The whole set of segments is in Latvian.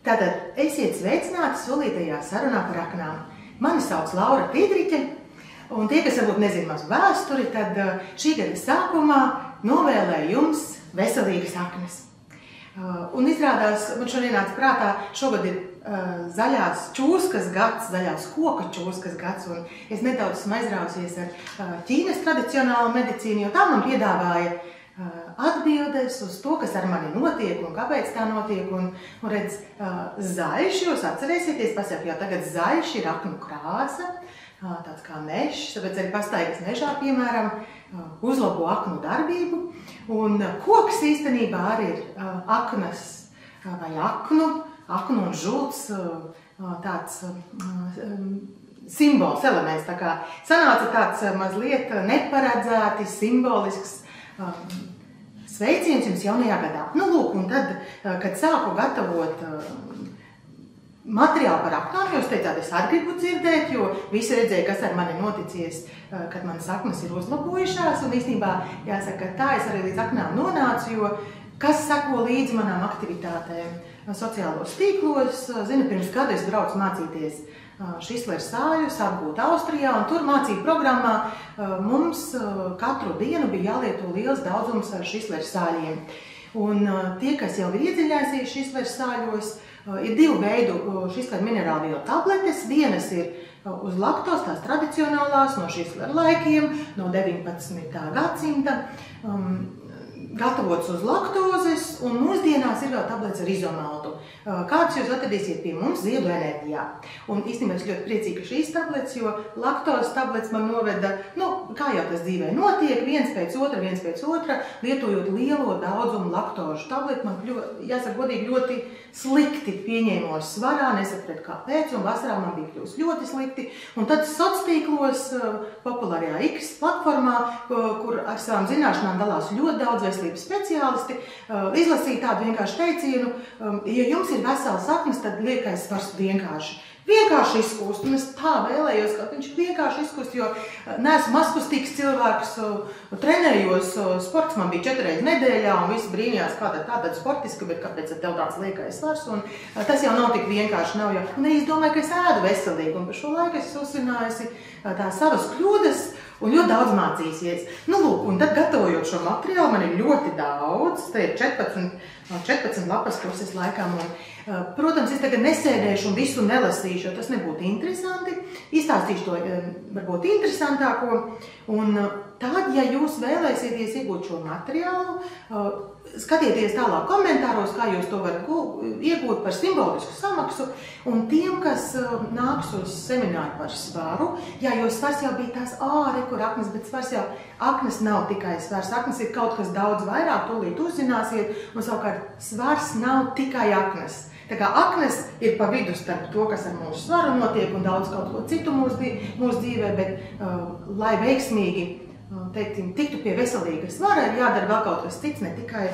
Tātad esiet sveicināti solītajā sarunā par aknām. Mani sauc Laura Tīdriķe, un tie, kas varbūt nezina mazu vēsturi, tad šī gada sākumā novēlēju jums veselīgas aknas. Un izrādās, man šodien nāca prātā, šogad ir zaļās čūskas gads, zaļās koka čūskas gads, un es nedaudz esmu aizrausies ar Ķīnas tradicionālu medicīnu, jo tā man piedāvāja atbildes uz to, kas ar mani notiek un kāpēc tā notiek. Un redz, zaļš, jūs atcerēsieties, pasaka, jau tagad zaļš ir aknu krāsa, tāds kā mežs, tāpēc arī pastaigas mežā, piemēram, uzlabo aknu darbību. Un koks īstenībā arī ir aknas vai aknu un žults tāds simbols, elements. Tā kā sanāca tāds mazliet neparedzēti, simbolisks sveiciens jums jaunajā gadā. Nu, lūk, un tad, kad sāku gatavot materiālu par aknām, jūs teicāt, es arī gribu dzirdēt, jo visi redzēja, kas ar mani noticies, kad manas aknas ir uzlabojušās, un īstenībā jāsaka, tā es arī līdz aknām nonācu, jo kas sako līdzi manām aktivitātēm sociālos tīklos, zinu, pirms gada es braucu mācīties Šisleru sāļus, apgūt Austrijā, un tur mācību programmā mums katru dienu bija jālieto liels daudzums ar Šisleru sāļiem. Un tie, kas jau ir iedziļinājušies Šisleru sāļos, ir divu veidu Šisleru minerālvielu tabletes. Vienas ir uz laktos, tās tradicionālās, no Šisleru laikiem, no 19. gadsimta, gatavots uz laktozes, un mūsdienās ir vēl tabletes ar izomaltu. Kādas jūs atradīsiet pie mums Ziedu enerģijā. Un īstenībā es ļoti priecīgi, ka šīs tabletes, jo laktozes tabletes man noveda, kā jau tas dzīvē notiek, viens pēc otra, lietojot lielo daudzumu laktožu tableti, man jāsaka godīgi ļoti slikti pieņēmos svarā, nesapratu kāpēc, un vasarā man bija kļūst ļoti slikti. Un tad sociālos tīklos, populārajā X platformā, kur ar savām zināšanām dalās ļoti daudz veselības speciālisti, izlasīja tādu vienkārši teicienu, ja jums ir vesels aknas, tad liekais svars vienkārši izkūst. Un es tā vēlējos, ka viņš vienkārši izkūst, jo neesmu mazkustīgs cilvēks, trenējos, sports man bija 4 reizes nedēļā, un visi brīnījās, kā tāda sportiska, bet kāpēc tev tāds liekais svars, un tas jau nav tik vienkārši, nav jau. Un es domāju, ka es ēdu veselīgi, un par šo laiku es uzsvinājusi tās savas kļūdas, un ļoti daudz mācīsies. Nu, lūk, un tad gatavojot šo materiālu, man ir ļoti daudz, te ir 14 lapas puses laikam, un, protams, es tagad nesēdēšu un visu nelasīšu, jo tas nebūtu interesanti. Izstāstīšu to varbūt interesantāko, un tad, ja jūs vēlēsieties iegūt šo materiālu, skatieties tālāk komentāros, kā jūs to varat iegūt par simbolisku samaksu, un tiem, kas nāks uz semināru par svaru, jo svars jau bija tās kur aknas, bet svars jau, aknas nav tikai svars, aknas ir kaut kas daudz vairāk, tūlīt uzzināsiet, un savukārt svars nav tikai aknas. Tā kā aknas ir pa vidu starp to, kas ar mūsu svaru notiek, un daudz kaut ko citu mūsu dzīvē, bet lai veiksmīgi tiktu pie veselīga svara, ir jādara vēl kaut kas cits, ne tikai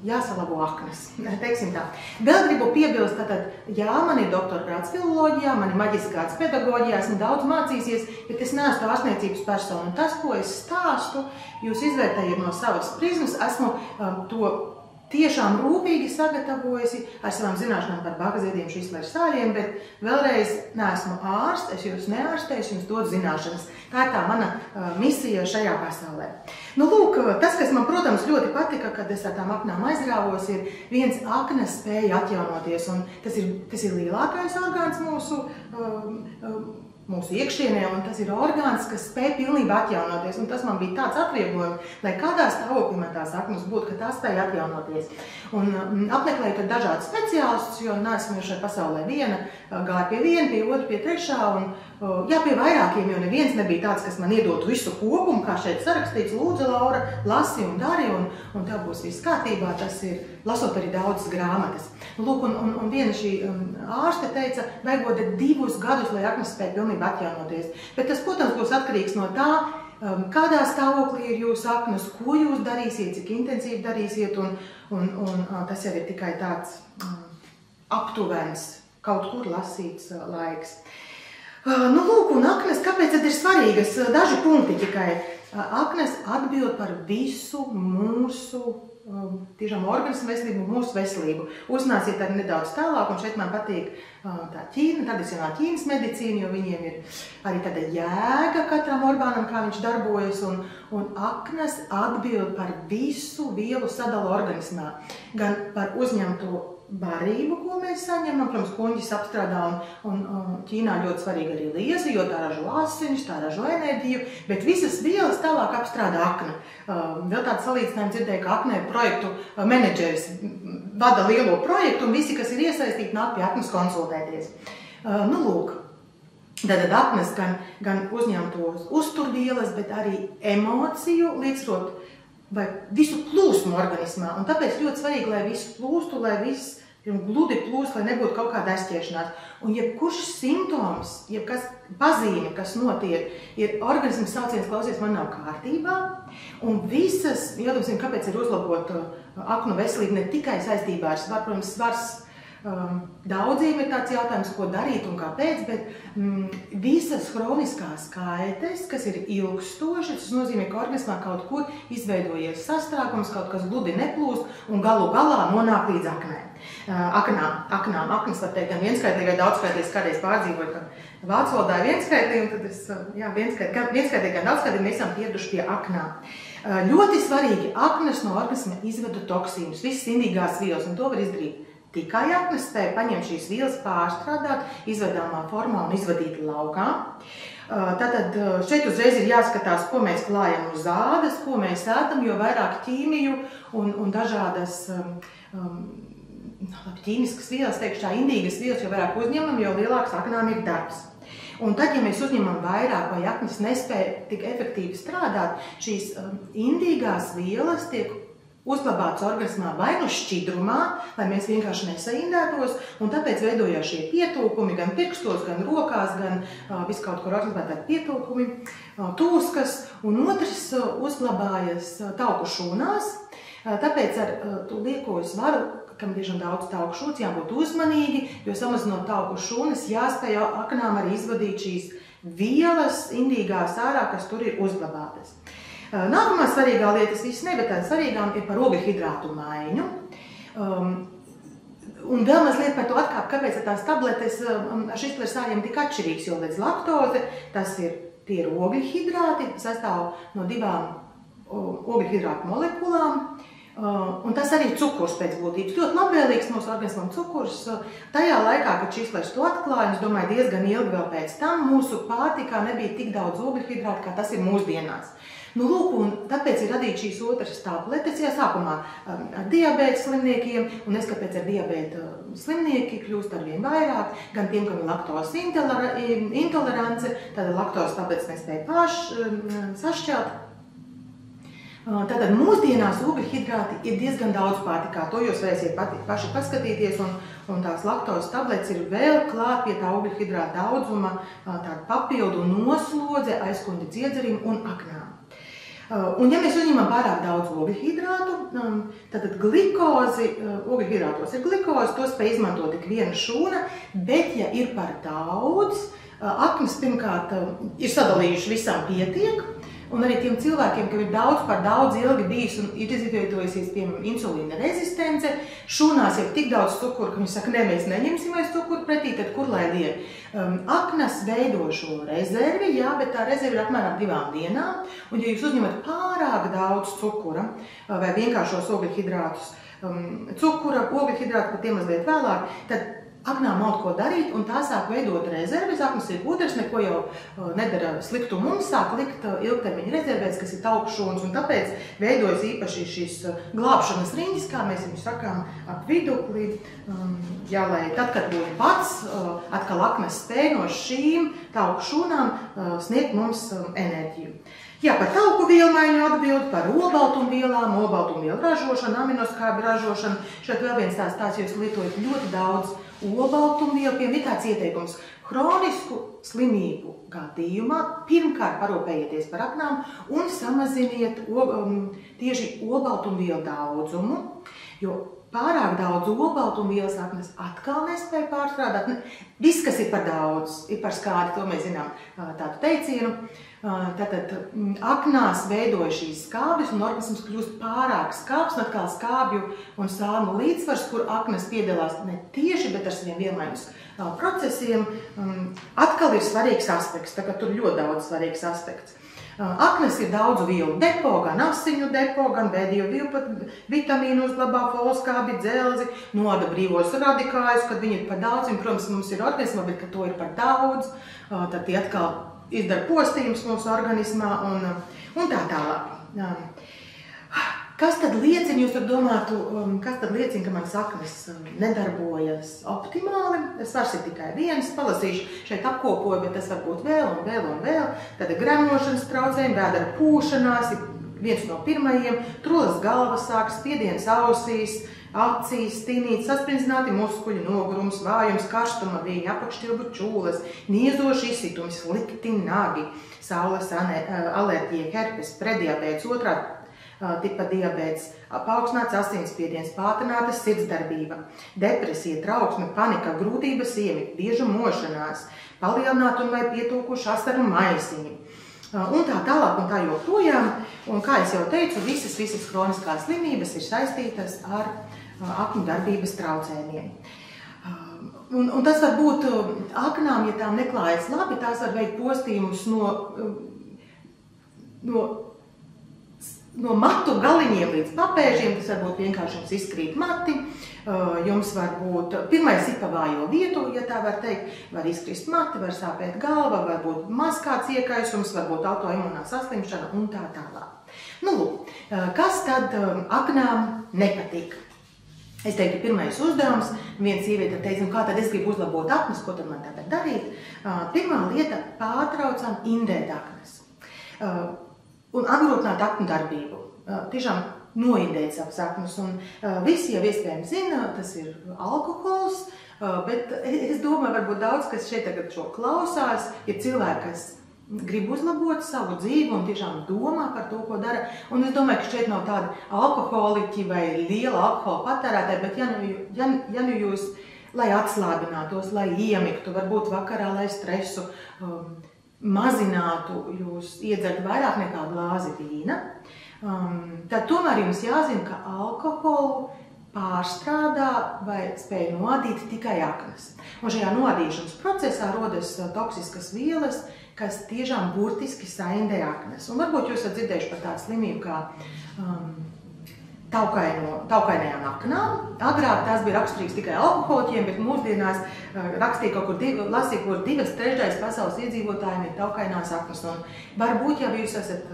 jāsalabo aknas. Teiksim tā. Vēl gribu piebilst, man ir doktorgrāds filoloģijā, man ir maģistrgrāds pedagoģijā, esmu daudz mācīsies, bet es neesmu ārstniecības persona. Un tas, ko es stāstu, jūs izvērtējiet no savas prizmas, esmu to tiešām rūpīgi sagatavojusi ar savām zināšanām par bakaziediem, Šisleru sāļiem, bet vēlreiz neesmu ārsts, es jūs neārstēju, jums dod zināšanas. Tā ir tā mana misija šajā pasaulē. Nu, lūk, tas, kas man, protams, ļoti patika, kad es ar tām aknām aizrāvos, ir viens aknas spēja atjaunoties, un tas ir lielākais orgāns mūsu iekšienē, un tas ir orgāns, kas spēj pilnībā atjaunoties, un tas man bija tāds atvieglojums, lai kādā stāvoklī man tās aknas būtu, ka tā spēja atjaunoties. Un apmeklējot dažādus speciālistus, jo neesmu šai pasaulē viena, gāju pie viena, pie otra, pie trešā, un pie vairākiem, jo neviens nebija tāds, kas man iedotu visu kopumu, kā šeit sarakstīts, lūdzu, Laura, lasi un dari, un tev būs viss kārtībā, tas ir, lasot arī daudzas grāmatas. Lūk, un viena šī ārste teica, vajagot 2 gadus, lai aknas spēja pilnībā atjaunoties. Bet tas, protams, būs atkarīgs no tā, kādā stāvoklī ir jūsu aknas, ko jūs darīsiet, cik intensīvi darīsiet, un tas jau ir tikai tāds aptuvens, kaut kur lasīts laiks. Nu, lūk, un aknas, kāpēc tad ir svarīgas? Daži punkti tikai. Aknas atbild par visu mūsu tiešām organismu veselību un mūsu veselību. Uznāsiet arī nedaudz tālāk, un šeit man patīk tā ķīna, tradicionāla ķīnas medicīna, jo viņiem ir arī tāda jēga katram orgānam, kā viņš darbojas, un aknas atbild par visu vielu sadalu organismā, gan par uzņemto barību, ko mēs saņemam, protams, kuņģis apstrādā, un Ķīnā ļoti svarīga arī lieza, jo tā ražo asiņus, tā ražo enerģiju, bet visas vielas tālāk apstrādā akna. Vēl tādu salīdzinājumu dzirdēju, ka aknē projektu menedžeris vada lielo projektu, un visi, kas ir iesaistīti, nāk pie aknas konsultēties. Nu, lūk, tātad aknas gan uzņemtos uzturvielas, bet arī emociju līdzsvarot vai visu plūsmu organismā, un tāpēc ļoti svarīgi, lai viss plūstu, lai viss gludi plūst, lai nebūtu kaut kāda aizķiešanās. Un jebkurš simptoms, jebkas pazīme, kas notiek, ir organisms sauciens, klausies, man nav kārtībā, un visas, jādomāsim, kāpēc ir uzlabot aknu veselību ne tikai saistībā ar svaru, protams, svars. Daudziem ir tāds jautājums, ko darīt un kāpēc, bet visas hroniskās kaites, kas ir ilgstošas, tas nozīmē, ka organismā kaut kur izveidojies sastrēgums, kaut kas gludi neplūst un galu galā nonāk līdz aknām. Aknas var teikt gan vienskaitīgi, gan daudzskaitīgi, kādreiz pārdzīvoju, ka vācu valodā ir vienskaitīgi, un tad vienskaitīgi, gan daudzskaitīgi mēs esam pieraduši pie aknām. Ļoti svarīgi, aknas no organisma izveda toksīnus, visas indīgās vielas, un to var izdarīt. Tikai aknas spēja paņemt šīs vielas, pārstrādāt, izvedāmā formā un izvadīt laukā. Tātad šeit uzreiz ir jāskatās, ko mēs klājam uz ādas, ko mēs ēdam, jo vairāk ķīmiju un dažādas ķīmiskas vielas, teikšu tā, indīgas vielas, jo vairāk uzņemam, jo lielāks aknām ir darbs. Un tad, ja mēs uzņemam vairāk vai aknas nespēja tik efektīvi strādāt, šīs indīgās vielas tiek uzglabāts organismā vai nu šķidrumā, lai mēs vienkārši nesaindētos, un tāpēc veidojās šie pietūkumi gan pirkstos, gan rokās, gan viskaut kur organismā tādi pietūkumi, tūskas, un otrs uzglabājas tauku šūnās, tāpēc ar to lieko svaru, kam tiešām daudz tauku šūnas, jābūt uzmanīgi, jo samazinot tauku šūnas, jāspēj aknām arī izvadīt šīs vielas indīgās ārā, kas tur ir uzglabātas. Nākamā svarīgā lieta, tas viss ne, bet tāda svarīgām ir par ogļhidrātu maiņu. Un vēl mazliet par to atkāp, kāpēc tās tabletes ar šis sāriem tik atšķirīgs, jo līdz laktoze, tie ir ogļhidrāti, sastāv no 2 ogļhidrātu molekulām. Un tas arī ir cukurs pēc būtības. Ļoti labvēlīgs mūsu organismam cukurs. Tajā laikā, kad šis to atklāja, es domāju, diezgan ilgi vēl pēc tam, mūsu pārtikā nebija tik daudz ogļhidrātu, kā tas ir mūsdienās. Nu, lūk, un tāpēc ir radīt šīs otras tabletes, ja sākumā ar diabēta slimniekiem, un es kāpēc ar diabēta slimnieki kļūst arvien vairāk, gan tiem, kam ir laktozes intolerance, tad laktozes tabletes nespēja sašķelt. Tātad mūsdienās ogļhidrāti ir diezgan daudz pārtikā, to jūs varēsiet paši paskatīties, un tās laktozes tabletes ir vēl klāt pie tā ogļhidrāta daudzuma, tāda papildu noslodze aizkuņģa dziedzerim un aknām. Un ja mēs uzņemam pārāk daudz ogļhidrātu, tad glikozi, ogļhidrātos ir glikozi, to spēj izmantot tik viena šūna, bet ja ir par daudz, aknas pirmkārt ir sadalījuši visam pietiek, un arī tiem cilvēkiem, kam ir daudz par daudz ilgi bijis un ir izveidojusies, piemēram, insulīna rezistence, šūnās jau tik daudz cukuru, ka viņi saka, ne, mēs neņemsim vairs cukuru pretī, tad kur lai liek? Aknas veido šo rezervi, jā, bet tā rezervi ir apmēram 2 dienām, un ja jūs uzņemat pārāk daudz cukura vai vienkāršos ogļhidrātus, ogļhidrātu par tiem mazliet vēlāk, tad aknām nav ko darīt, un tā sāk veidot rezerves. Aknas ir gudras, neko jau nedara sliktu mums, sāk likt ilgtermiņa rezervēs, kas ir tauku šūnas, un tāpēc veidojas īpaši šīs glābšanas riņķis, kā mēs viņu sakām, ap vidukli, jā, lai tad, kad būtu pats, atkal aknas spēj no šīm tauku šūnām sniegt mums enerģiju. Jā, par tauku vielmaiņu atbild, par olbaltumvielām, olbaltumvielu ražošanu, aminoskābu ražošanu. Šeit vēl viens tās, jūs lietojat ļoti daudz olbaltumvielu, piemēram, ir tāds ieteikums. Kronisku slimību gadījumā pirmkārt parūpējieties par aknām un samaziniet tieši olbaltumvielu daudzumu, jo pārāk daudz olbaltumvielas aknas atkal nespēja pārstrādāt. Viss, kas ir par daudz, ir par skādi, to mēs zinām tādu teicienu. Tātad aknās veidoja šīs skābes un organisms kļūst pārāk skābs, un atkal skābju un sānu līdzsvars, kur aknas piedalās ne tieši, bet ar saviem vienlaikus procesiem, atkal ir svarīgs aspekts, tā kā tur ļoti daudz svarīgs aspekts. Aknas ir daudzu vielu depo, gan asiņu depo, gan B12 vitamīnu uzglabā, folskābi, dzelzi, noda brīvos radikājus, kad viņi ir par daudz, un, protams, mums ir organismā, bet kad to ir par daudz, tad tie atkal izdara postījums mūsu organismā un tā tālāk. Kas tad liecina, jūs tad domātu, kas tad liecina, ka manas aknas nedarbojas optimāli? Svars ir tikai viens, palasīšu šeit apkopoju, bet tas var būt vēl un vēl un vēl. Tad gremošanas traucējumi, vēdera pūšanās, viens no pirmajiem, trolas galvas sāks, spiediens ausīs, acīs, stinīt, sasprindzināti muskuļi, nogurums, vājums, karstuma, viņa apakšķilbu čūles, niezoši izsitums, slikti nagi, saules alerģija, herpes, prediabēts, otrā tipa diabēts, paaugstināts asinsspiediens, pātrināta sirdsdarbība, depresija, trauksme, panika, grūtības iemigt, bieža mošanās, palielināt un vai pietūkuši asaru maisiņi. Un tā tālāk un tā joprojām. Un kā es jau teicu, visas kroniskās slimības ir saistītas ar aknu darbības traucējumiem. Un tas var būt aknām, ja tām neklājas labi, tās var veikt postījumus no matu galiņiem līdz papēžiem, tas var būt vienkārši jums izkrīt mati, jums var būt, pirmais ir pa vājo vietu, ja tā var teikt, var izkrist mati, var sāpēt galva, var būt maz kāds iekaisums, var būt autoimunā saslimšana un tā tālāk. Nu, lūk, kas tad aknām nepatīk? Es teiktu, pirmais uzdevums, viena sieviete teica, kā tad es gribu uzlabot aknas, ko tad man tagad darīt? Pirmā lieta – pārtraucam indēt aknas. Un apgrūtināt aknu darbību. Tiešām noindēt savas aknas. Un visi jau iespējams zina, tas ir alkohols, bet es domāju, varbūt daudz, kas šeit tagad šo klausās, ir cilvēki, kas grib uzlabot savu dzīvi un tiešām domā par to, ko dara. Un es domāju, ka šeit nav tādi alkoholiķi vai liela alkohola patērētāji, bet ja nu jūs, lai atslābinātos, lai iemiktu, varbūt vakarā, lai stresu mazinātu, jūs iedzert vairāk nekā glāzi vīna, tad tomēr jums jāzina, ka alkoholu pārstrādā vai spēj noadīt tikai aknas. Un šajā noadīšanas procesā rodas toksiskas vielas, kas tiešām burtiski saindē aknas. Un varbūt jūs esat dzirdējuši par tādu slimību kā taukainajām aknām. Agrāk tās bija raksturīgas tikai alkoholiķiem, bet mūsdienās rakstīja kaut kur lasīja, kur 2/3 pasaules iedzīvotājiem ir taukainās aknas. Un varbūt jau jūs esat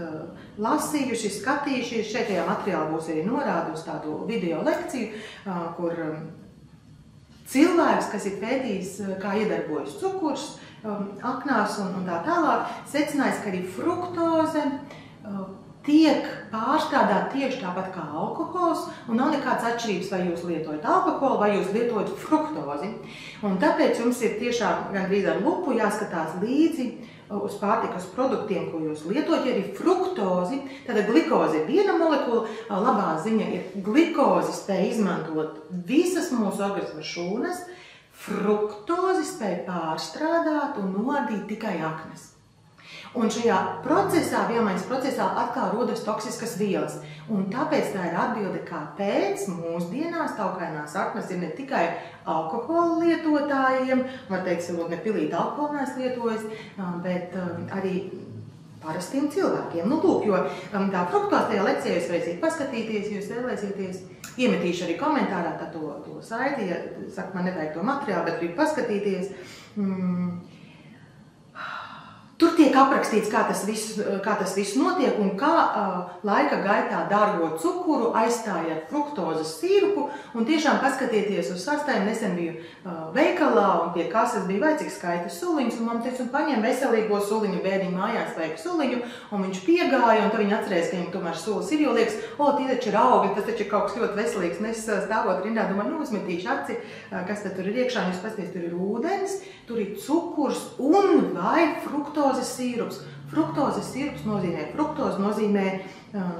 lasījuši, skatījušies, šeit tajā materiālā būs arī norāda uz tādu video lekciju, kur cilvēks, kas ir pētījis, kā iedarbojas cukurs aknās un tā tālāk, secinājis, ka arī fruktoze tiek pārstrādāt tieši tāpat kā alkohols, un nav nekāds atšķirības, vai jūs lietojat alkoholu, vai jūs lietojat fruktozi. Un tāpēc jums ir tiešām gandrīz ar lupu jāskatās līdzi uz pārtikas produktiem, ko jūs lietojat. Ja ir fruktozi, tad glikoze ir viena molekula, labā ziņa ir glikozi spēj izmantot visas mūsu organisma šūnas, fruktozi spēj pārstrādāt un noadīt tikai aknas. Un šajā procesā, vielmaiņas procesā atkal rodas toksiskas vielas. Un tāpēc tā ir atbilde, kāpēc mūsdienās taukainās aknas ir ne tikai alkohola lietotājiem, var teikt, varbūt ne pilīt alkoholu neesmu lietojis, bet arī parastiem cilvēkiem. Nu, lūk, jo tā fruktoze tajā lekcijā jūs varēsiet paskatīties, jūs vēlēsieties. Iemetīšu arī komentārā to saiti, ja saka, man nevajag to materiālu, bet gribu paskatīties. Tur tiek tiek aprakstīts, kā tas viss notiek un kā laika gaitā dārgo cukuru aizstāja ar fruktozes sīrupu. Un tiešām paskatieties uz sastājumu. Nesen biju veikalā un pie kases bija vajadzīgs skaita suliņus. Un man teica, paņem veselīgo suliņu, bēdiņu mājās vajag suliņu. Un viņš piegāja un tad viņi atcerēs, ka viņam tomēr sulis ir, jo liekas, tie taču ir augļi, tas taču ir kaut kas ļoti veselīgs. Un es stāvot rindā, domāju, uzmetīšu aci, kas tad tur ir iekšā. Jūs paskaties, tur ir ūdens, tur ir cukurs un vai fruktozes sīrups. Fruktozes sīrups nozīmē, fruktoze nozīmē,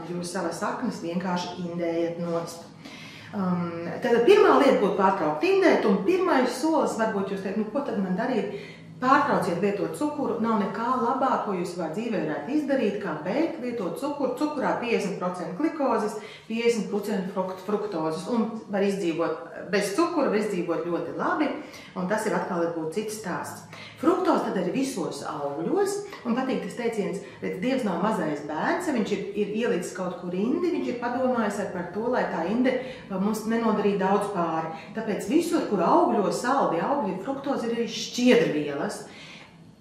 jūs savas saknes vienkārši indējat nost. Tātad pirmā lieta būtu pārtraukt indēt, un pirmais solis varbūt jūs teikt, ko tad man darīt? Pārtrauciet lietot cukuru, nav nekā labāk, ko jūs savā dzīvē varētu izdarīt, kā beigt lietot cukuru. Cukurā 50% glikozes, 50% fruktozes, un var izdzīvot bez cukura, var izdzīvot ļoti labi, un tas ir atkal varbūt cits stāsts. Fruktoze tad arī visos augļos, un patīk tas teiciens, redz, Dievs nav mazais bērns, ja viņš ir ielicis kaut kur indi, viņš ir padomājis par to, lai tā inde mums nenodarīja daudz pāri. Tāpēc visur, kur augļos, saldi augļi, fruktoze ir arī šķiedrvielas.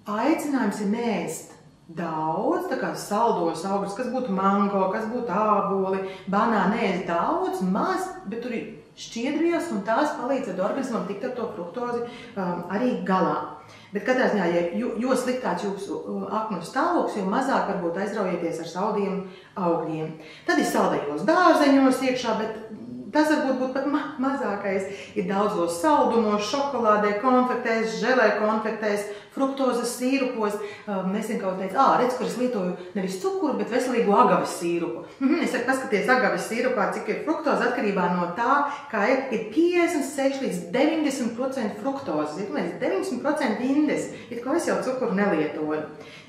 Aicinājums ir neēst daudz, tā kā saldos augļus, kas būtu mango, kas būtu āboli, banāni, neēst daudz, maz, bet tur ir šķiedrvielas, un tās palīdz organismam tikt ar to fruktozi arī galā. Bet katrā ziņā, jo sliktāks jūsu aknu stāvoklis, jo mazāk varbūt aizraujieties ar saldiem augļiem. Tad ir saldajos dārzeņos iekšā, bet tas varbūt būtu pat mazākais. Ir daudzos saldumos, šokolādē, konfektēs, želē konfektēs, fruktozes sīrupos. Nesen kaut teica, redz, kur es lietoju nevis cukuru, bet veselīgu agaves sīrupu. Es saku, paskaties agaves sīrupā, cik ir fruktoze atkarībā no tā, kā ir 56 līdz 90% fruktozes, ir 90% indes, it ko es jau cukuru nelietoju.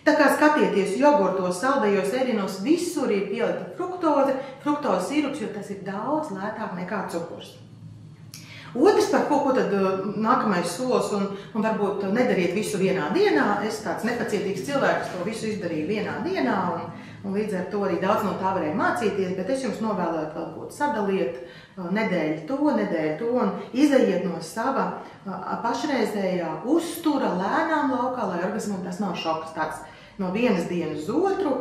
Tā kā skatieties jogurtos, saldajos ēdienos, visur ir pielikta fruktozes sīrups, jo tas ir daudz lētāk nekā cukurs. Otrs, par ko tad nākamais solis, un varbūt nedariet visu vienā dienā. Es tāds nepacietīgs cilvēks to visu izdarīju vienā dienā, un līdz ar to arī daudz no tā varēja mācīties, bet es jums novēlētu varbūt sadaliet nedēļu to, un izejiet no sava pašreizējā uztura lēnām laukā, lai organismam tas nav šoks tāds. No vienas dienas uz otru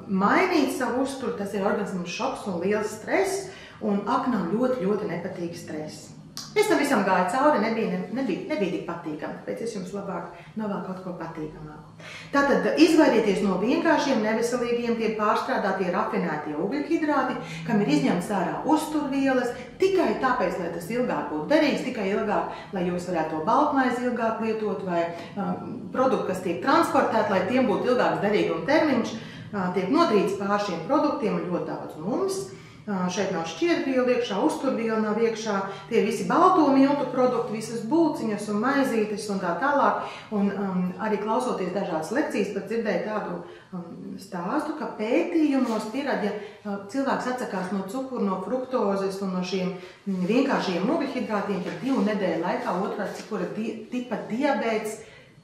mainīt savu uzturu, tas ir organismam šoks un liels stress, un aknām ļoti, ļoti nepatīk stress. Es tam visam gāju cauri, nebija tik patīkami, tāpēc es jums labāk novēlu kaut ko patīkamāku. Tātad izvairieties no vienkāršiem, neveselīgiem, tie pārstrādātie, rafinētie ugļhidrāti, kam ir izņemts ārā uzturvielas, tikai tāpēc, lai tas ilgāk būtu derīgs, tikai ilgāk, lai jūs varētu to baltmaizi ilgāk lietot, vai produkti, kas tiek transportēti, lai tiem būtu ilgāks derīguma termiņš, tiek notrīts pār šiem produktiem un ļoti daudz mums. Šeit nav šķiedrviela iekšā, uzturviela nav iekšā, tie visi balto miltu produkti, visas bulciņas un maizītes un tā tālāk. Un arī klausoties dažādas lekcijas, pat dzirdēju tādu stāstu, ka pētījumos pierāda, ja cilvēks atsakās no cukuru, no fruktozes un no šiem vienkāršiem ugļhidrātiem, tad 2 nedēļu laikā otrā cukura tipa diabēts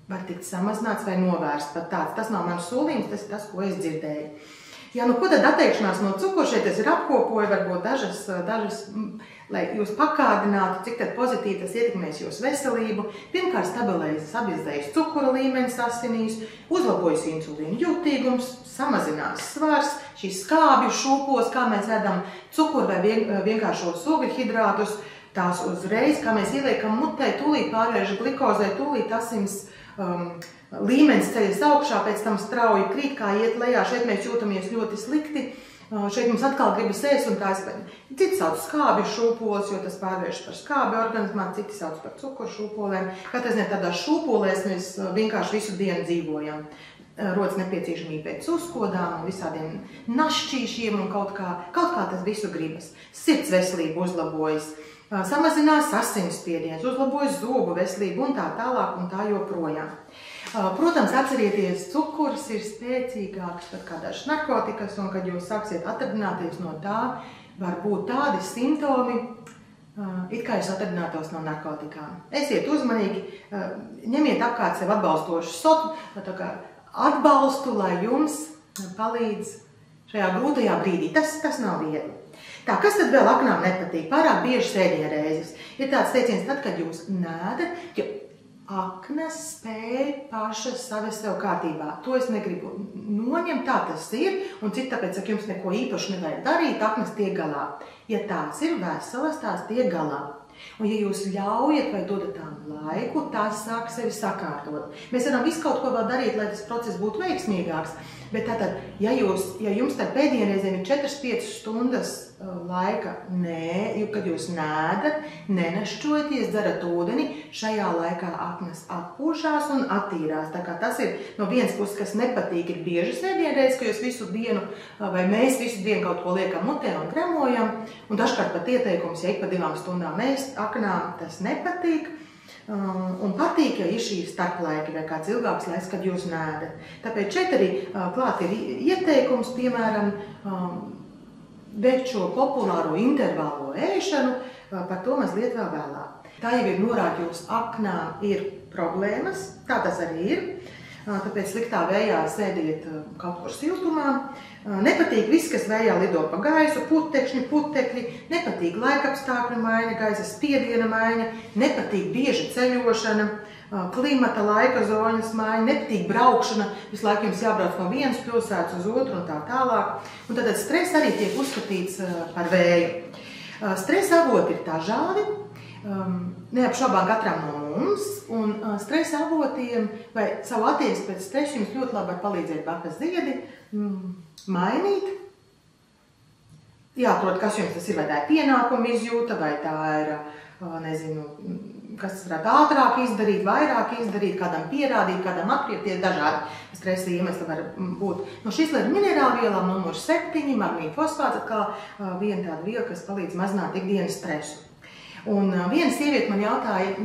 var tikt samazināts vai novērsts. Pat tāds. Tas nav mans solījums, tas ir tas, ko es dzirdēju. Ja, ko tad atteikšanās no cukuru? Šeit es ir apkopoju varbūt dažas, lai jūs pakādinātu, cik tad pozitīvi tas ietekmēs jūsu veselību. Pirmkārt, stabilizējas cukura līmenis asinīs, uzlabojas insulīna jutīgums, samazinās svars, šīs skābju šūpos, kā mēs ēdam cukuru vai vienkāršos ugļhidrātus, tās uzreiz, kā mēs ieliekam mutē, tūlīt pārvērš glikozē, tūlīt asins līmenis ceļas augšā, pēc tam strauji krīt, kā iet lejā. Šeit mēs jūtamies ļoti slikti. Šeit mums atkal gribas ēst, un tās citi sauc skābju šūpoles, jo tas pārvērš par skābju organismā, citi sauc par cukuru šūpolēm. Katrā ziņā tādās šūpolēs mēs vienkārši visu dienu dzīvojam. Rodas nepieciešamība pēc uzkodām un visādiem našķīšiem un kaut kā tas visu gribas. Sirds veselība uzlabojas. Samazinās asinsspiediens, uzlabojas zobu veselību un tā tālāk un tā joprojām. Protams, atcerieties, cukurs ir spēcīgāks par kā dažas narkotikas, un kad jūs sāksiet atradināties no tā, var būt tādi simptomi, it kā jūs atradinātos no narkotikām. Esiet uzmanīgi, ņemiet apkārt sev atbalstošu atbalstu, lai jums palīdz šajā grūtajā brīdī. Tas nav viegli. Tā, kas tad vēl aknām nepatīk? Pārāk bieži sēdienreizes. Ir tāds teiciens, tad, kad jūs nēdat, jo aknas spēj pašas savest sev kārtībā. To es negribu noņemt, tā tas ir, un cik tāpēc, ka jums neko īpaši nevajag darīt, aknas tiek galā. Ja tās ir veselas, tās tiek galā. Un ja jūs ļaujat vai dodat tām laiku, tās sāk sevi sakārtot. Mēs varam visu kaut ko vēl darīt, lai tas process būtu veiksmīgāks, bet tātad, ja jums tā pēdienreizēm ir 4-5 stundas laika, kad jūs nēdat, nenešķojaties, dzerat ūdeni, šajā laikā aknas atpūšās un attīrās. Tā kā tas ir no vienas puses, kas nepatīk, ir bieži sēdienreiz, ka jūs visu dienu, vai mēs visu dienu kaut ko liekam mutē un kremojam, un dažkārt pat ieteikums, ja ik pa 2 stundām ēst aknām, tas nepatīk. Un patīk, ja ir šī starplaiki vai kāds ilgāks laiks, kad jūs nēdat. Tāpēc šeit arī klāt ir ieteikums, piemēram, veikt šo populāro intervālo ēšanu, par to mazliet vēl vēlāk. Tā jau ir norāda, jūs aknām ir problēmas, tā tas arī ir. Tāpēc sliktā vējā sēdiet kaut kur siltumā. Nepatīk viss, kas vējā lido pa gaisu, putekļi, nepatīk laikapstākļu maiņa, gaisa spiediena maiņa, nepatīk bieža ceļošana, klimata laika zonas maiņa, nepatīk braukšana, visu laiku jums jābrauc no vienas pilsētas uz otru un tā tālāk. Un tad stress arī tiek uzskatīts par vēju. Stresa avoti ir dažādi. Neapšaubām katram no mums, un stresa avotiem vai savu attieksmi pēc stresa jums ļoti labi var palīdzēt bakas ziedi, mainīt. Jāatrod, kas jums tas ir, vai tā ir pienākuma izjūta, vai tā ir, nezinu, kas tas varētu ātrāk izdarīt, vairāk izdarīt, kādam pierādīt, kādam atriepties, dažādi stresa iemesli var būt. No šīs ir minerālvielām numur 7, magnīta fosfāts, kā viena tāda viela, kas palīdz mazināt ikdienas stresu. Un viena sieviete man jautāja,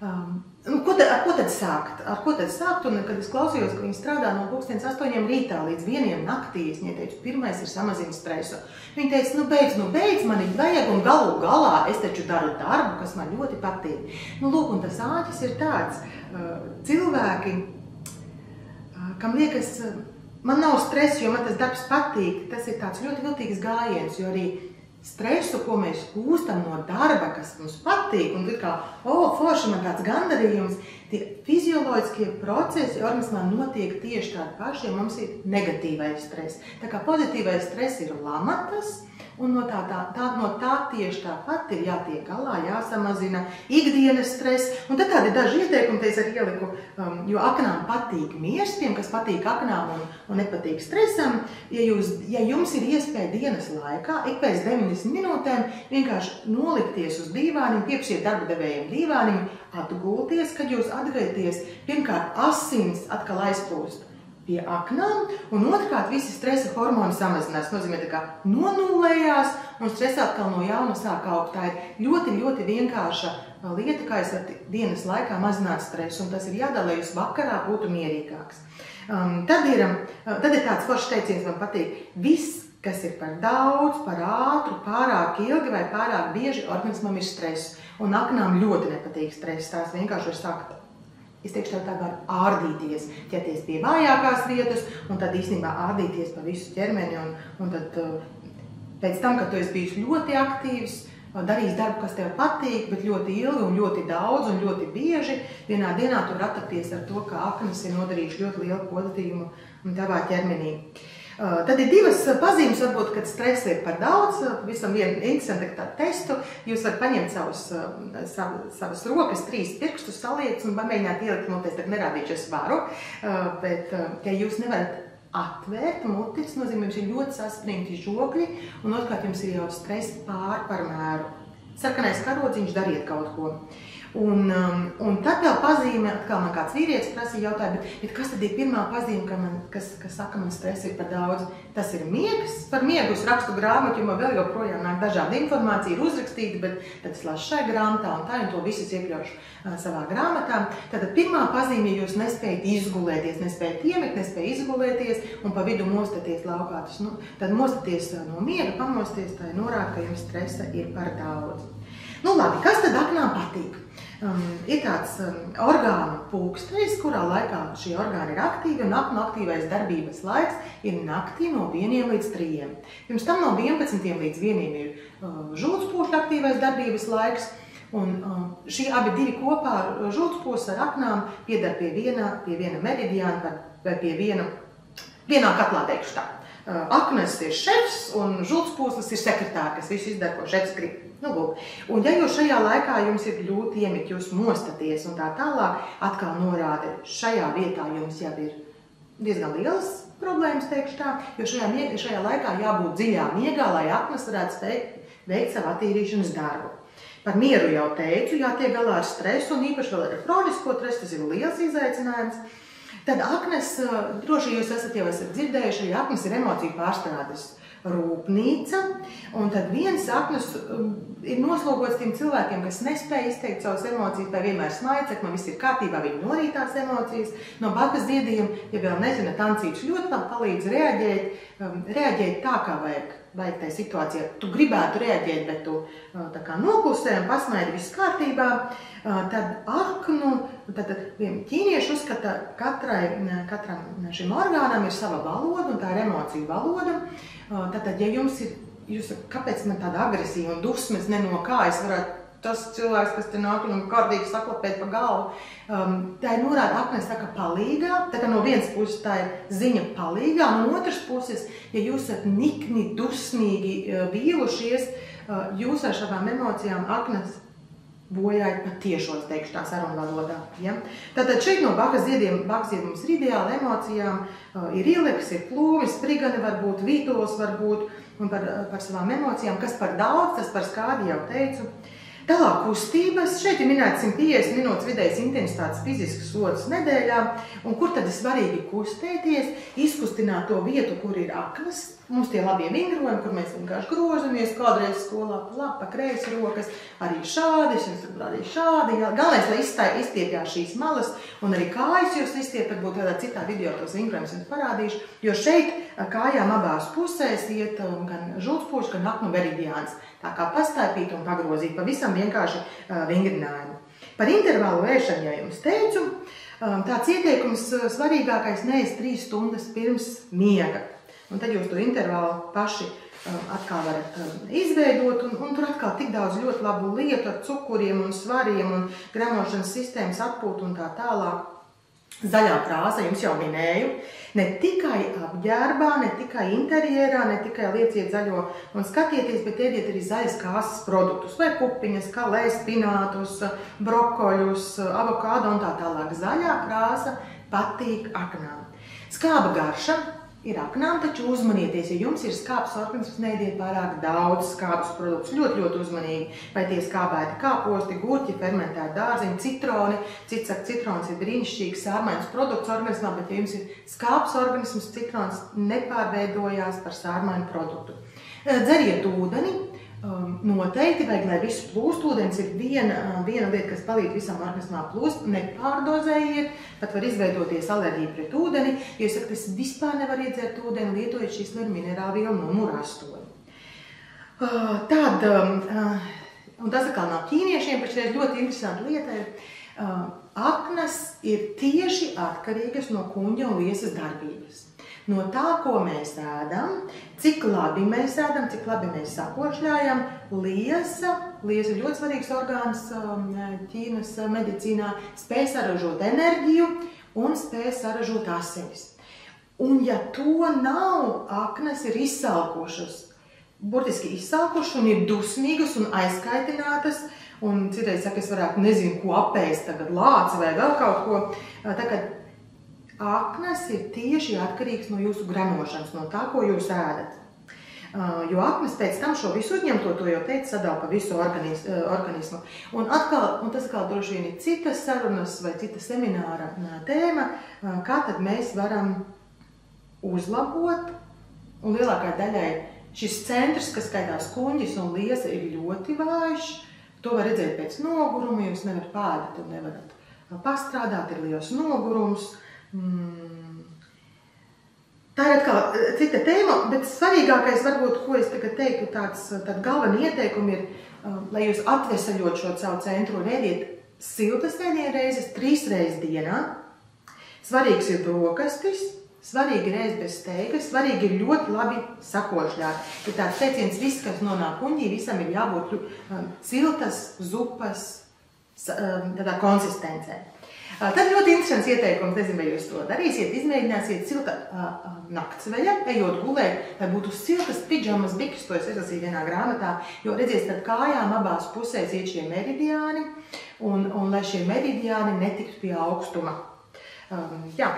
ar ko tad sākt? Un kad es klausījos, ka viņa strādā no 8 rītā līdz 1 naktī, es viņai teicu, pirmais ir samazina stresu. Viņa teica, beidz, man ir vajag, un galu galā es taču daru darbu, kas man ļoti patīk. Lūk, un tas āķis ir tāds, cilvēki, kam liekas, man nav stresa, jo man tas darbs patīk, tas ir tāds ļoti viltīgs gājiens, jo arī stresu, ko mēs gūstam no darba, kas mums patīk, un kā, forši man tāds gandarījums, tie fizioloģiskie procesi organismā notiek tieši tādi paši, ja mums ir negatīvais stress. Tā kā pozitīvais stress ir lamatas, un no tā tieši tāpat ir jātiek galā, jāsamazina ikdienas stress. Un tad tādi daži ieteikumi, te es arī ieliku, jo aknām patīk miers, tiem, kas patīk aknām un nepatīk stresam. Ja jums ir iespēja dienas laikā, ik pēc 90 minūtēm, vienkārši nolikties uz dīvāniņu, pieprasiet darba devējiem dīvāniņu, atgulties, kad jūs atgrieties, pirmkārt asins atkal aizplūst pie aknām, un otrkārt visi stresa hormoni samazinās. Nozīmē, tā kā nonulējās, un stresa atkal no jauna sāk augt. Tā ir ļoti, ļoti vienkārša lieta, kā es varu dienas laikā mazināt stresu, un tas ir jādara, lai jūs vakarā būtu mierīgāks. Tad ir tāds foršs teiciens, man patīk, viss, kas ir par daudz, par ātru, pārāk ilgi vai pārāk bieži, organismam ir stress, un aknām ļoti nepatīk stress, tās vienkārši var sākt. Es teikšu, tā var ārdīties, ķerties pie vājākās vietas, un tad īstenībā ārdīties pa visu ķermeni, un tad pēc tam, kad tu esi bijis ļoti aktīvs, darījis darbu, kas tev patīk, bet ļoti ilgi un ļoti daudz un ļoti bieži, vienā dienā tu var attapties ar to, ka aknas ir nodarījuši ļoti lielu pozītīvumu tavā ķermenī. Tad ir divas pazīmes, varbūt, kad stresa ir par daudz, visam vienu interesantu testu. Jūs varat paņemt savas rokas, 3 pirkstus, saliec un pamēģināt ielikt mutē, tad nerādīšu es varu, bet, ja jūs nevarat atvērt muti, tas nozīmē, jums ir ļoti saspringti žokļi, un otrkārt jums ir jau stress par mēru. Sarkanais karodziņš, dariet kaut ko. Un tad vēl pazīme, atkal man kāds vīrietis prasīja jautājumu, bet kas tad ir pirmā pazīme, kas saka, man stress ir par daudz? Tas ir miegs. Par miegu es rakstu grāmatu, jo man vēl joprojām nāk dažāda informācija, ir uzrakstīta, bet tad es lasu šai grāmatā un tā, un to visus iekļaušu savā grāmatā. Tātad pirmā pazīme, ja jūs nespējat izgulēties, nespējat iemigt, nespējat izgulēties un pa vidu mostaties laukā, tad mostaties no miega, pamosties, tā ir norāda, ka jums stresa ir par daudz. Labi, kas tad aknām patīk? Ir tāds orgānu pulkstenis, kurā laikā šie orgāni ir aktīvi, un aknu aktīvais darbības laiks ir naktī no 1 līdz 3. Pirms tam no 11 līdz 1 ir žultspūšļu aktīvais darbības laiks, Un šī abi divi kopā žultspūs ar aknām pieder pie viena meridiāna vai pie vienā katlā, teikšu tā. Aknes ir šefs un žultspūslis ir sekretāri, kas visu izdara, ko šefs grib. Un ja jūs šajā laikā jums ir grūti iemikt, jūs mostaties un tā tālāk, atkal norāda, šajā vietā jums jau ir diezgan lielas problēmas, teikšu tā, jo šajā laikā jābūt dziļā miegā, lai aknas varētu veikt savu attīrīšanas darbu. Par mieru jau teicu, jātiek galā ar stresu un īpaši vēl ar kronisko stresu, tas ir liels izaicinājums. Tad aknes, droši jūs esat dzirdējuši, ja aknes ir emociju pārstrādes rūpnīca, un tad viens aknes ir noslogots tiem cilvēkiem, kas nespēja izteikt savas emocijas, vai vienmēr smaida, man viss ir kārtībā, viņi norīt tās emocijas. No Bakas dziedījuma, ja vēl nezina, tancīts ļoti labi palīdz reaģēt tā, kā vajag tai situācijā. Tu gribētu reaģēt, bet tu tā kā noklusē un pasmaidi, viss kārtībā. Tad aknu, ķīnieši uzskata, katram šim orgānam ir sava valoda, un tā ir emociju valoda. Tātad, ja jums ir, kāpēc man tāda agresija un dusmes ne no kā, es varētu tas cilvēks, kas te nāk un kārtīgi saklapēt pa galvu, tā ir norāda aknes tā kā palīgā, tā kā no vienas puses tā ir ziņa palīgā, no otras puses, ja jūs esat nikni, dusmīgi vīlušies, jūs ar šādām emocijām aknes bojājat pat tiešos, teikšu tā sarunvalodā. Ja? Tātad šeit no Bakas dziedījums ir ideāli emocijām, ir ieleks, ir plūmis, sprigane varbūt, vītols varbūt, un par savām emocijām, kas par daudz, tas par skādi jau teicu. Tālāk kustības, šeit ir minēts 150 minūtes vidējas intensitātes fiziskas slodzes nedēļā, un kur tad ir svarīgi kustēties, izkustināt to vietu, kur ir aknas. Mums tie labie vingrojumi, kur mēs vienkārši grozamies, kādreiz skolā pa labi, pa kreisi rokas, arī šādi, es jums rādīju šādi. Galvenais, lai izstiepjās šīs malas, un arī kājas jūs izstiepat, varbūt tādā citā video tos vingrojumus jums parādīšu, jo šeit kājām abās pusēs iet gan žultspūšs, gan aknu meridiāns. Tā kā pastaipīt un pagrozīt, pavisam vienkārši vingrinājumu. Par intervālu ēšanu, ja jums teicu, tāds ieteikums svarīgākais neēst 3 stundas pirms miega. Un tad jūs to intervālu paši atkal varat izveidot, un tur atkal tik daudz ļoti labu lietu ar cukuriem un svariem un gremošanas sistēmas atpūtu un tā tālāk. Zaļā krāsa, jums jau minēju, ne tikai apģērbā, ne tikai interjerā, ne tikai lieciet zaļo un skatieties, bet ēdiet arī zaļas krāsas produktus, vai pupiņas, kalē, spinātus, brokoļus, avokādu un tā tālāk. Zaļā krāsa patīk aknām. Skāba garša ir aknām, taču uzmanieties, ja jums ir skābs organisms, neēdiet pārāk daudz skābus produktus, ļoti uzmanīgi, vai tie skābēti kāposti, gurķi, fermentēti dārziņi, citroni. Cits saka, citrons ir brīnišķīgs sārmains produkts organismā, bet ja jums ir skābs organisms, citrons nepārveidojās par sārmainu produktu. Dzeriet ūdeni. Noteikti vajag, lai viss plūst. Ūdens ir viena lieta, kas palīdz visam organismā plūst. Nepārdozējiet, pat var izveidoties alerģija pret ūdeni. Ja jūs sakat, es vispār nevaru iedzert ūdeni, lietojiet šīs minerālvielu numuru 8. Un tas atkal nav ķīniešiem, bet šeit ļoti interesanta lieta ir, aknas ir tieši atkarīgas no kuņģa un liesas darbības. No tā, ko mēs ēdam, cik labi mēs ēdam, cik labi mēs sakošļājam, liesa ir ļoti svarīgs orgāns Ķīnas medicīnā, spēj saražot enerģiju un spēj saražot asinis. Un ja to nav, aknas ir izsalkušas, burtiski izsalkušas un ir dusmīgas un aizkaitinātas, un citreiz saka, es varētu nezinu, ko apēst, tagad lāci vai vēl kaut ko, tagad aknas ir tieši atkarīgs no jūsu gremošanas, no tā, ko jūs ēdat. Jo aknas pēc tam šo visu uzņemto, to jau teicu, sadala pa visu organismu. Un tas atkal droši vien ir citas sarunas vai cita semināra tēma, kā tad mēs varam uzlabot, un lielākai daļai šis centrs, kas skaitās kuņģis un liesa, ir ļoti vājš. To var redzēt pēc noguruma, jūs nevarat pēdēt un nevarat pastrādāt, ir liels nogurums. Tā ir atkal cita tēma, bet svarīgākais varbūt, ko es tagad teiktu, tāda galvenie ieteikumi ir, lai jūs atvesaļot šo savu centru un ēdiet siltas ēdienreizes 3 reizes dienā. Svarīgs ir brokastis, svarīgi ir ēst bez steigas, svarīgi ir ļoti labi sakošļāt. Ir tāds teiciens, viss, kas nonāk kuņģī, visam ir jābūt ciltas, zupas, tādā konsistencē. Tad ļoti interesants ieteikums, nezinu, vai jūs to darīsiet, izmēģināsiet silta naktsveļa, ejot gulēt, lai būtu siltas pidžamas biks, to es izlasīju vienā grāmatā, jo redzies, tad kājām abās pusēs iet šie meridiāni, un lai šie meridiāni netiktu pie augstuma. Jā,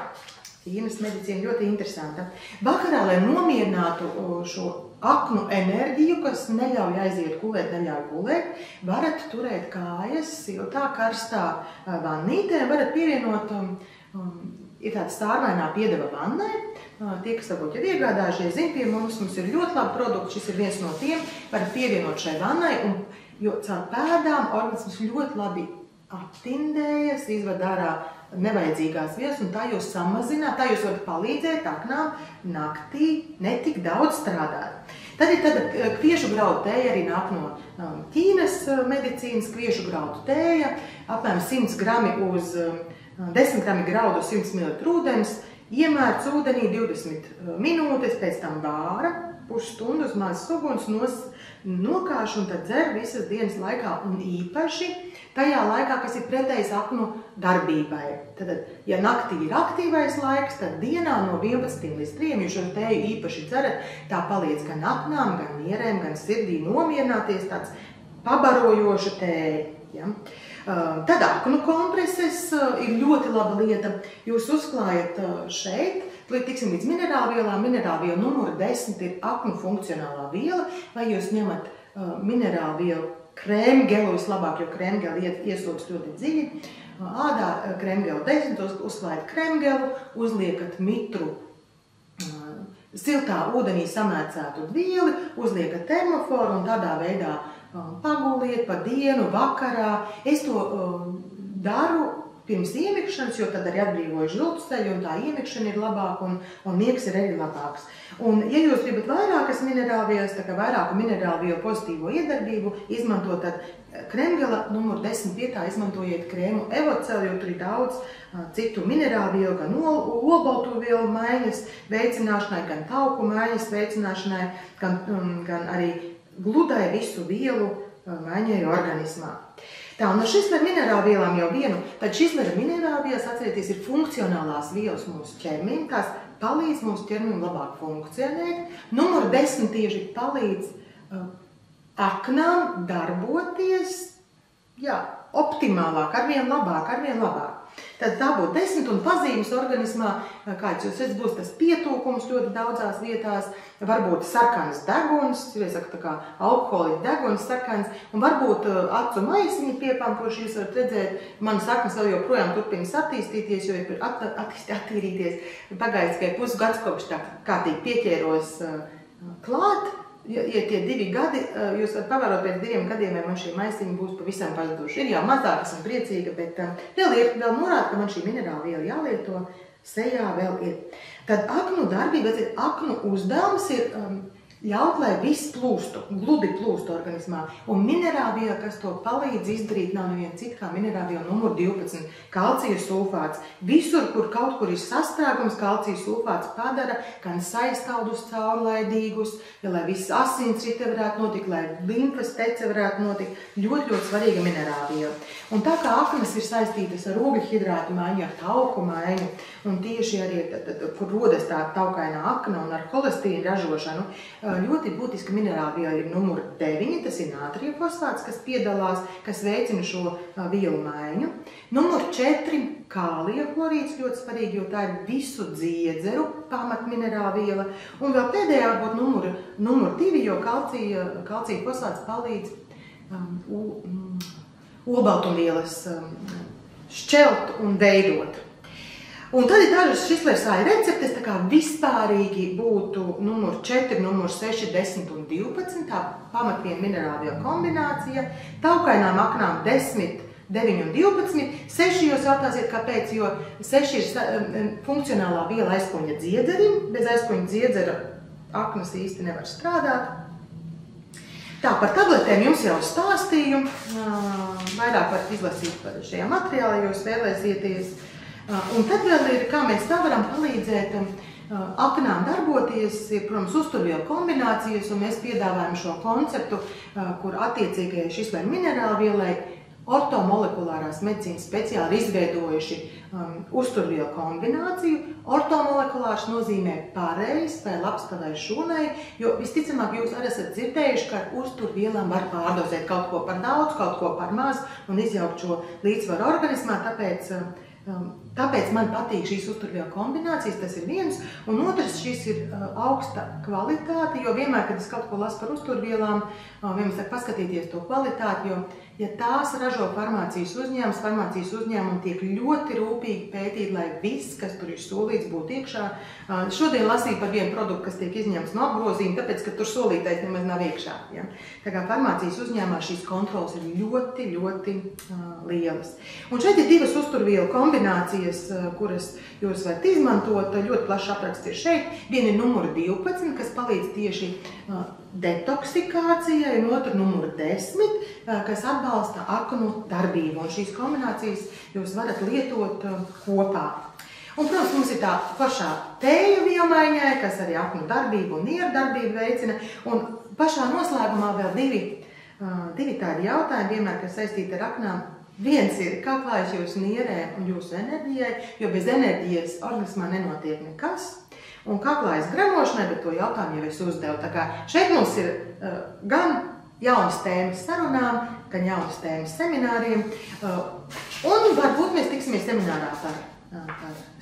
ķīnas medicīna ļoti interesanta. Vakarā, lai nomierinātu šo aknu enerģiju, kas neļauj aiziet gulēt, neļauj gulēt, varat turēt kājas siltā, karstā vannītē, varat pievienot, ir tāda stārvainā piedeva vannai. Tie, kas varbūt jau iegādājušies, zin pie mums ir ļoti labi produkti, šis ir viens no tiem, varat pievienot šai vannai, jo caur pēdām organisms ļoti labi aptindējas, izved ārā nevajadzīgās vielas, un tā jūs samazināt, tā jūs varat palīdzēt aknām naktī netik daudz strādāt. Tad ir tāda kviešu graudu tēja, arī nāk no Ķīnas medicīnas, kviešu graudu tēja, apmēram 100 grami uz 10 grami graudu uz 100 ml ūdens, iemērts ūdenī 20 minūtes, pēc tam vāra, pusstundu uz mazas uguns, nokāš un tad dzer visas dienas laikā, un īpaši tajā laikā, kas ir pretējs aknu darbībai. Tad, ja naktī ir aktīvais laiks, tad dienā no 11 līdz 3 jūs šo tēju īpaši dzerat, tā palīdz gan aknām, gan nierēm, gan sirdī nomierināties, tāds pabarojoša tēja. Ja? Tad aknu kompreses ir ļoti laba lieta. Jūs uzklājat šeit, tiksim līdz minerālvielām. Minerālviela numur 10 ir aknu funkcionālā viela, vai jūs ņemat minerālvielu krēmgelu, vislabāk, jo krēmgeli iesūks ļoti dziļi. Ādā krēmgelu 10, uzklājat krēmgelu, uzliekat mitru siltā ūdenī samērcētu vieli, uzliekat termoforu un tādā veidā paguliet pa dienu, vakarā. Es to daru pirms iemikšanas, jo tad arī atbrīvoju žultsteļu, un tā iemikšana ir labāka, un miegs ir arī labāks. Un, ja jūs gribat vairākas minerālvielas, tā kā vairāku minerālvielu pozitīvo iedarbību, izmantot tad krēmgela numur 10 vietā izmantojiet krēmu Evocel, jo tur ir daudz citu minerālvielu, gan olbaltumvielu maiņas veicināšanai, gan tauku maiņas veicināšanai, gan arī gludai visu vielu maiņai organismā. Tā, un ar šizlera minerālvielām jau vienu, tad šizlera minerālvielas, atcerieties, ir funkcionālās vielas mūsu ķermenim, tās palīdz mūsu ķermenim labāk funkcionēt. Numur 10 tieši palīdz aknām darboties, jā, optimālāk, arvien labāk. Tad tā būtu 10 un pazīmes organismā, kāds jūs redzat, būs tas pietūkums ļoti daudzās vietās, varbūt sarkanas deguns, es saku tā kā alkoholiķa deguns sarkanas, un varbūt acu maisiņi piepampoši, jūs varat redzēt, manas aknas vēl joprojām turpinās attīstīties, jo ir attīrīties pagājis tikai pusgads, kopš tā kārtīgi pieķēros klāt. Ja tie 2 gadi, jūs varat pavērot pēc 2 gadiem, vai man šī maisiņa būs pavisam pazuduši. Ir jau mazāk, esmu priecīga, bet vēl norāda, ka man šī minerālviela jālieto, sejā vēl ir. Tad aknu darbība, aknu uzdevums ir ļaut, lai viss plūstu, gludi plūstu organismā. Un minerālviela, kas to palīdz izdarīt, nav neviena cita kā minerālviela numur 12, kalcija sulfāts. Visur, kur kaut kur ir sastrēgums, kalcija sulfāts padara gan saistaudus caurlaidīgus, lai viss asinsrite varētu notikt, lai limfas tece varētu notikt. Ļoti, ļoti svarīga minerālviela. Un tā kā aknas ir saistītas ar ogļhidrātu maiņu, ar tauku maiņu, un tieši arī, kur rodas tā taukainā akna un ar holestīnu ražošanu, ļoti būtiska minerālviela ir numur 9, tas ir nātrija fosfāts, kas piedalās, kas veicina šo vielu maiņu. Numur 4, kālija chlorīds, ļoti svarīgi, jo tā ir visu dziedzeru pamatminerālviela. Un vēl pēdējā varbūt numur 2, jo kalcija fosfāts palīdz olbaltumvielas šķelt un veidot. Un tad ir dažas šizlera sāļu receptes, tā kā vispārīgi būtu numur 4, numur 6, 10 un 12, tā pamatviena minerālviela kombinācija, taukainām aknām 10, 9 un 12, 6 jūs jautāsiet, kāpēc, jo 6 ir funkcionālā viela aizkuņa dziedzerim, bez aizkuņa dziedzera aknas īsti nevar strādāt. Tā, par tabletēm jums jau stāstīju, vairāk varat izlasīt par šajā materiālā, jūs vēlēsieties. Un tad vēl ir, kā mēs tā varam palīdzēt aknām darboties, ir, protams, uzturvielu kombinācijas, un mēs piedāvājam šo konceptu, kur attiecīgajai šis vai minerālvielai ortomolekulārās medicīnas speciāli izveidojuši uzturvielu kombināciju. Ortomolekulārs nozīmē pareizs vai labs tavai šūnai, jo visticamāk jūs arī esat dzirdējuši, ka ar uzturvielām var pārdozēt kaut ko par daudz, kaut ko par maz un izjaukt šo līdzsvaru organismā, tāpēc man patīk šīs uzturvielu kombinācijas, tas ir viens, un otrs, šis ir augsta kvalitāte, jo vienmēr, kad es kaut ko lasu par uzturvielām, vienmēr saka paskatīties to kvalitāti, jo ja tās ražo farmācijas uzņēmumi tiek ļoti rūpīgi pētīt, lai viss, kas tur ir solīts, būtu iekšā. Šodien lasīju par vienu produktu, kas tiek izņemts no apgrozījuma, tāpēc, ka tur solītais nemaz nav iekšā. Ja? Tā kā farmācijas uzņēmumā šīs kontrolas ir ļoti, ļoti lielas. Un šeit ir divas uzturvielu kombinācijas, kuras jūs varat izmantot. Ļoti plašs apraksts ir šeit. Viena ir numura 12, kas palīdz tieši detoksikācijai, un otru numuru 10, kas atbalsta aknu darbību. Un šīs kombinācijas jūs varat lietot kopā. Un, protams, mums ir tā pašā tēja vielmaiņai, kas arī aknu darbību un nieru darbību veicina. Un pašā noslēgumā vēl divi tādi jautājumi, vienmēr, kas saistīti ar aknām. Viens ir, kā klājas jūsu nierē un jūsu enerģijai, jo bez enerģijas organismā nenotiek nekas. Un kā klājas gremošanai, bet to jautājumu jau es uzdevu. Tā kā šeit mums ir gan jaunas tēmas sarunām, gan jaunas tēmas semināriem. Un varbūt mēs tiksimies seminārā par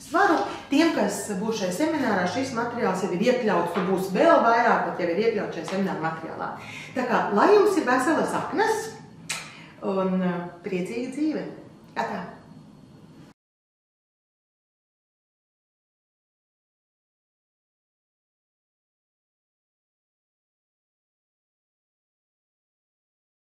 svaru. Tiem, kas būs šajā seminārā, šis materiāls jau ir iekļauts, tur būs vēl vairāk, pat jau ir iekļauts šajā semināra materiālā. Tā kā, lai jums ir veselas aknas un priecīga dzīve. Tā.